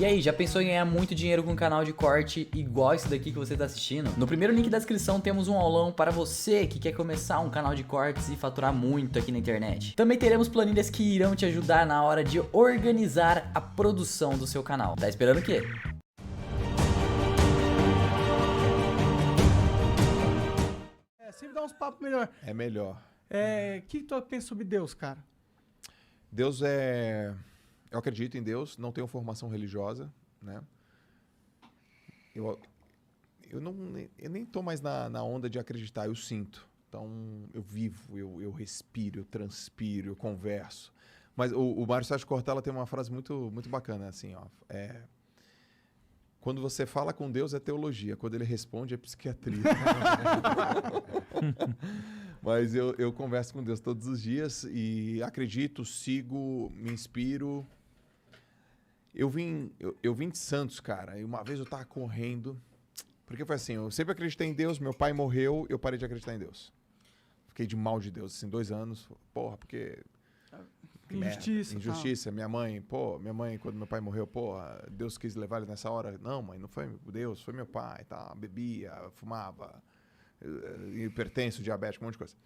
E aí, já pensou em ganhar muito dinheiro com um canal de corte igual esse daqui que você está assistindo? No primeiro link da descrição temos um aulão para você que quer começar um canal de cortes e faturar muito aqui na internet. Também teremos planilhas que irão te ajudar na hora de organizar a produção do seu canal. Tá esperando o quê? Sempre dá uns papos melhor. É melhor. O que tu pensa sobre Deus, cara? Deus é... Eu acredito em Deus, não tenho formação religiosa, né? Eu nem tô mais na onda de acreditar, eu sinto. Então, eu vivo, eu respiro, eu transpiro, eu converso. Mas o Mário Sérgio Cortella tem uma frase muito, muito bacana, assim, ó. Quando você fala com Deus é teologia, quando ele responde é psiquiatria. Mas eu converso com Deus todos os dias e acredito, sigo, me inspiro. Eu vim de Santos, cara, e uma vez eu tava correndo, porque foi assim, eu sempre acreditei em Deus, meu pai morreu, eu parei de acreditar em Deus. Fiquei de mal de Deus, assim, 2 anos, porra, porque... Injustiça. Injustiça, minha mãe, quando meu pai morreu, Deus quis levar ele nessa hora. Não, mãe, não foi Deus, foi meu pai, tá, bebia, fumava, hipertenso, diabético, um monte de coisa.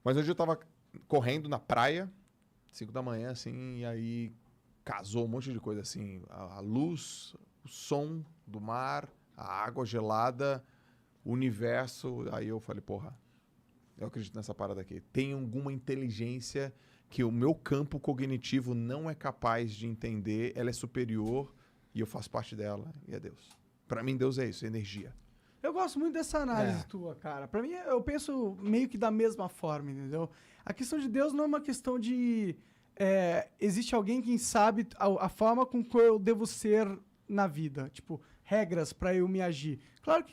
Mas hoje eu tava correndo na praia, 5 da manhã, assim, e aí casou um monte de coisa, assim, a luz, o som do mar, a água gelada, o universo. Aí eu falei, porra, eu acredito nessa parada aqui. Tem alguma inteligência que o meu campo cognitivo não é capaz de entender, ela é superior e eu faço parte dela, e é Deus. Pra mim, Deus é isso, é energia. Eu gosto muito dessa análise tua, cara. Pra mim, eu penso meio que da mesma forma, entendeu? A questão de Deus não é uma questão de... existe alguém que sabe a forma com que eu devo ser na vida. Tipo, regras pra eu me agir.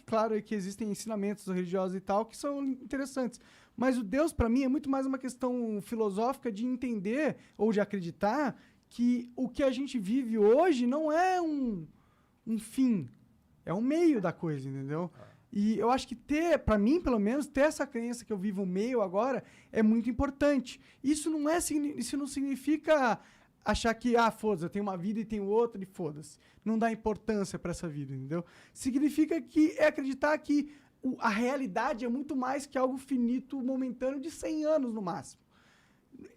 Claro que existem ensinamentos religiosos e tal que são interessantes. Mas o Deus, pra mim, é muito mais uma questão filosófica de entender ou de acreditar que o que a gente vive hoje não é um fim. É um meio da coisa, entendeu? E eu acho que pra mim, pelo menos, ter essa crença que eu vivo o meio agora é muito importante. Isso não significa achar que, foda-se, eu tenho uma vida e tenho outra e foda-se. Não dá importância pra essa vida, entendeu? Significa que é acreditar que a realidade é muito mais que algo finito, momentâneo, de 100 anos no máximo.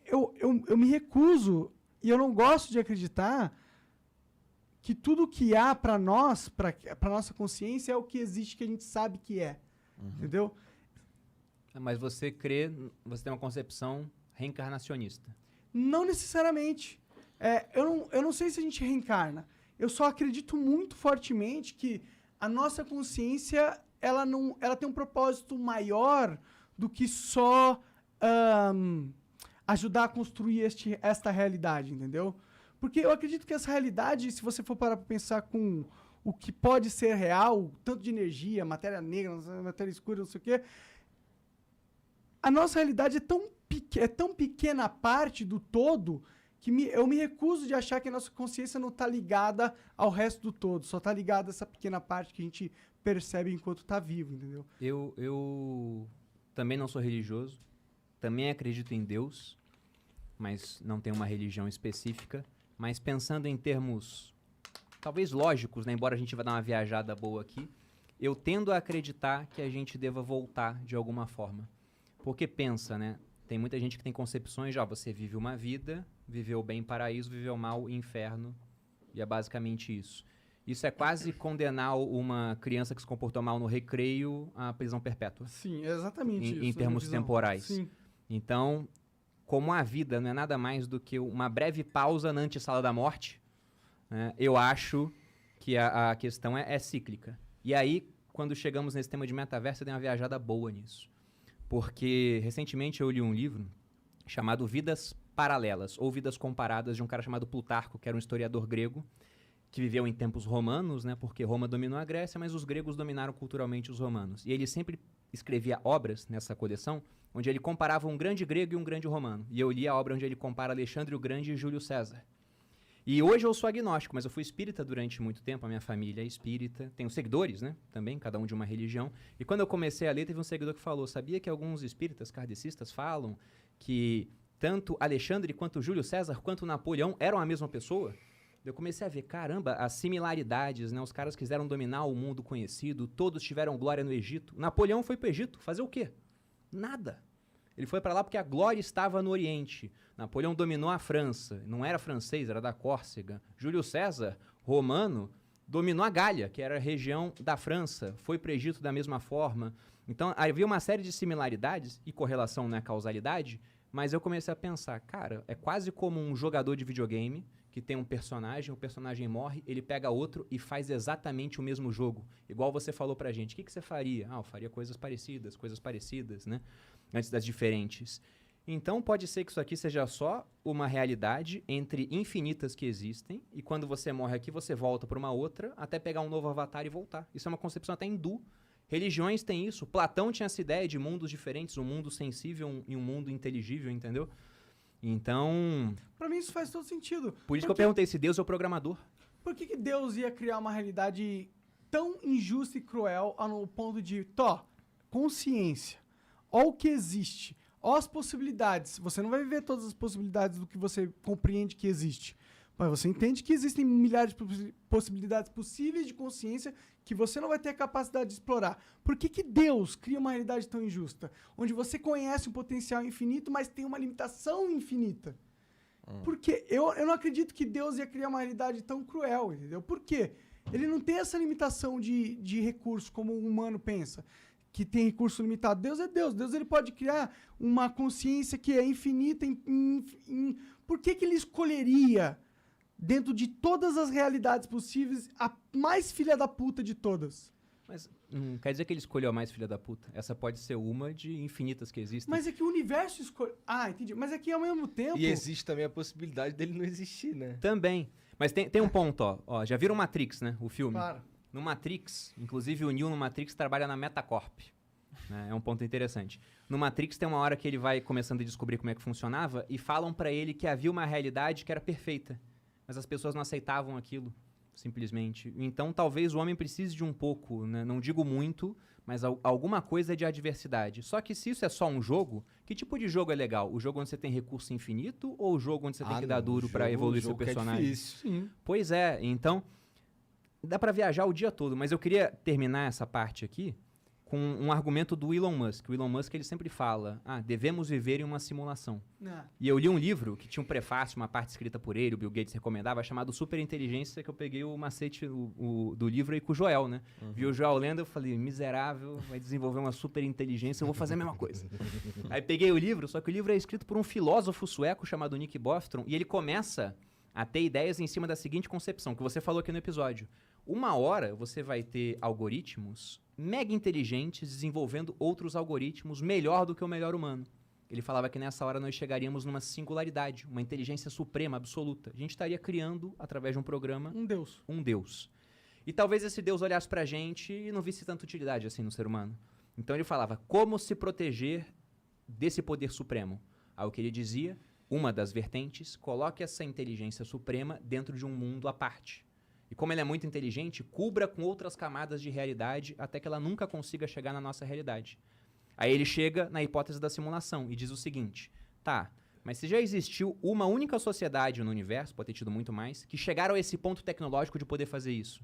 Eu me recuso e eu não gosto de acreditar que tudo que há para nós, para nossa consciência, é o que existe, que a gente sabe que é. Entendeu? Mas você tem uma concepção reencarnacionista. Não necessariamente. Eu não sei se a gente reencarna. Eu só acredito muito fortemente que a nossa consciência ela tem um propósito maior do que só ajudar a construir esta realidade, entendeu? Porque eu acredito que essa realidade, se você for parar para pensar com o que pode ser real, tanto de energia, matéria negra, matéria escura, não sei o quê, a nossa realidade é tão pequena parte do todo que eu me recuso de achar que a nossa consciência não está ligada ao resto do todo, só está ligada a essa pequena parte que a gente percebe enquanto está vivo, entendeu? Eu também não sou religioso, também acredito em Deus, mas não tenho uma religião específica. Mas pensando em termos, talvez lógicos, né? Embora a gente vá dar uma viajada boa aqui, eu tendo a acreditar que a gente deva voltar de alguma forma. Porque pensa, né? Tem muita gente que tem concepções de, você vive uma vida, viveu bem paraíso, viveu mal inferno, e é basicamente isso. Isso é quase condenar uma criança que se comportou mal no recreio à prisão perpétua. Sim, é exatamente isso. Em termos temporais. Sim. Então, como a vida não é nada mais do que uma breve pausa na antessala da morte, né, eu acho que a questão é cíclica. E aí, quando chegamos nesse tema de metaverso, eu dei uma viajada boa nisso. Porque, recentemente, eu li um livro chamado Vidas Paralelas, ou Vidas Comparadas, de um cara chamado Plutarco, que era um historiador grego, que viveu em tempos romanos, né, porque Roma dominou a Grécia, mas os gregos dominaram culturalmente os romanos. E ele sempre escrevia obras nessa coleção, onde ele comparava um grande grego e um grande romano. E eu li a obra onde ele compara Alexandre o Grande e Júlio César. E hoje eu sou agnóstico, mas eu fui espírita durante muito tempo, a minha família é espírita. Tenho seguidores, né, também, cada um de uma religião. E quando eu comecei a ler, teve um seguidor que falou, sabia que alguns espíritas kardecistas falam que tanto Alexandre quanto Júlio César quanto Napoleão eram a mesma pessoa? Eu comecei a ver, caramba, as similaridades, né? Os caras quiseram dominar o mundo conhecido, todos tiveram glória no Egito. Napoleão foi pro Egito fazer o quê? Nada. Ele foi para lá porque a glória estava no Oriente. Napoleão dominou a França, não era francês, era da Córcega. Júlio César, romano, dominou a Gália, que era a região da França, foi para o Egito da mesma forma. Então havia uma série de similaridades, e correlação não é causalidade, mas eu comecei a pensar, cara, é quase como um jogador de videogame que tem um personagem, o personagem morre, ele pega outro e faz exatamente o mesmo jogo. Igual você falou pra gente, o que você faria? Ah, eu faria coisas parecidas, né? Antes das diferentes. Então pode ser que isso aqui seja só uma realidade entre infinitas que existem, e quando você morre aqui, você volta para uma outra, até pegar um novo avatar e voltar. Isso é uma concepção até hindu. Religiões têm isso. Platão tinha essa ideia de mundos diferentes, um mundo sensível e um mundo inteligível, entendeu? Então... Pra mim isso faz todo sentido. Por isso que eu perguntei se Deus é o programador. Por que Deus ia criar uma realidade tão injusta e cruel no ponto de, consciência, ó o que existe, ó as possibilidades. Você não vai viver todas as possibilidades do que você compreende que existe. Mas você entende que existem milhares de possibilidades possíveis de consciência que você não vai ter a capacidade de explorar. Por que Deus cria uma realidade tão injusta? Onde você conhece um potencial infinito, mas tem uma limitação infinita. Porque eu não acredito que Deus ia criar uma realidade tão cruel, entendeu? Por quê? Ele não tem essa limitação de recurso como o humano pensa, que tem recurso limitado. Deus é Deus. Deus ele pode criar uma consciência que é infinita. Por que ele escolheria, dentro de todas as realidades possíveis, a mais filha da puta de todas? Mas não quer dizer que ele escolheu a mais filha da puta. Essa pode ser uma de infinitas que existem. Mas é que o universo escolhe... Ah, entendi. Mas é que ao mesmo tempo... E existe também a possibilidade dele não existir, né? Também. Mas tem um ponto, ó. Já viram Matrix, né? O filme? Claro. No Matrix, inclusive o Neo no Matrix trabalha na Metacorp. Né? É um ponto interessante. No Matrix tem uma hora que ele vai começando a descobrir como é que funcionava e falam pra ele que havia uma realidade que era perfeita. Mas as pessoas não aceitavam aquilo, simplesmente. Então, talvez o homem precise de um pouco, né? Não digo muito, mas alguma coisa de adversidade. Só que se isso é só um jogo, que tipo de jogo é legal? O jogo onde você tem recurso infinito ou o jogo onde você tem que dar duro pra evoluir seu personagem? É difícil. Sim. Pois é, então dá pra viajar o dia todo, mas eu queria terminar essa parte aqui com um argumento do Elon Musk. O Elon Musk ele sempre fala, devemos viver em uma simulação. E eu li um livro que tinha um prefácio, uma parte escrita por ele, o Bill Gates recomendava, chamado Superinteligência, que eu peguei o macete do livro aí com o Joel, né? Vi o Joel lendo, eu falei, miserável, vai desenvolver uma superinteligência, eu vou fazer a mesma coisa. Aí peguei o livro, só que o livro é escrito por um filósofo sueco chamado Nick Bostrom, e ele começa a ter ideias em cima da seguinte concepção, que você falou aqui no episódio. Uma hora você vai ter algoritmos mega inteligentes desenvolvendo outros algoritmos melhor do que o melhor humano. Ele falava que nessa hora nós chegaríamos numa singularidade, uma inteligência suprema, absoluta. A gente estaria criando, através de um programa, um Deus. E talvez esse Deus olhasse pra gente e não visse tanta utilidade assim no ser humano. Então ele falava, como se proteger desse poder supremo? Aí o que ele dizia, uma das vertentes, coloque essa inteligência suprema dentro de um mundo à parte. E como ele é muito inteligente, cubra com outras camadas de realidade até que ela nunca consiga chegar na nossa realidade. Aí ele chega na hipótese da simulação e diz o seguinte, mas se já existiu uma única sociedade no universo, pode ter tido muito mais, que chegaram a esse ponto tecnológico de poder fazer isso.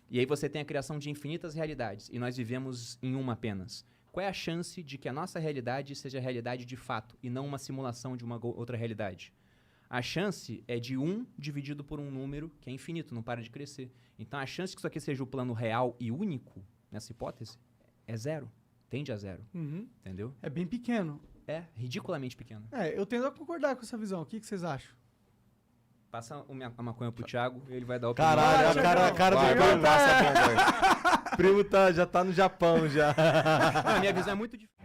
E aí você tem a criação de infinitas realidades e nós vivemos em uma apenas. Qual é a chance de que a nossa realidade seja a realidade de fato e não uma simulação de uma outra realidade? A chance é de 1 dividido por um número que é infinito, não para de crescer. Então, a chance que isso aqui seja o plano real e único, nessa hipótese, é 0. Tende a 0. Entendeu? É bem pequeno. É, ridiculamente pequeno. Eu tendo a concordar com essa visão. O que vocês acham? Passa a maconha pro Thiago e ele vai dar o opinião. Caralho, a cara do primo. Passa a bomba aí. Primo já tá no Japão já. A minha visão é muito diferente.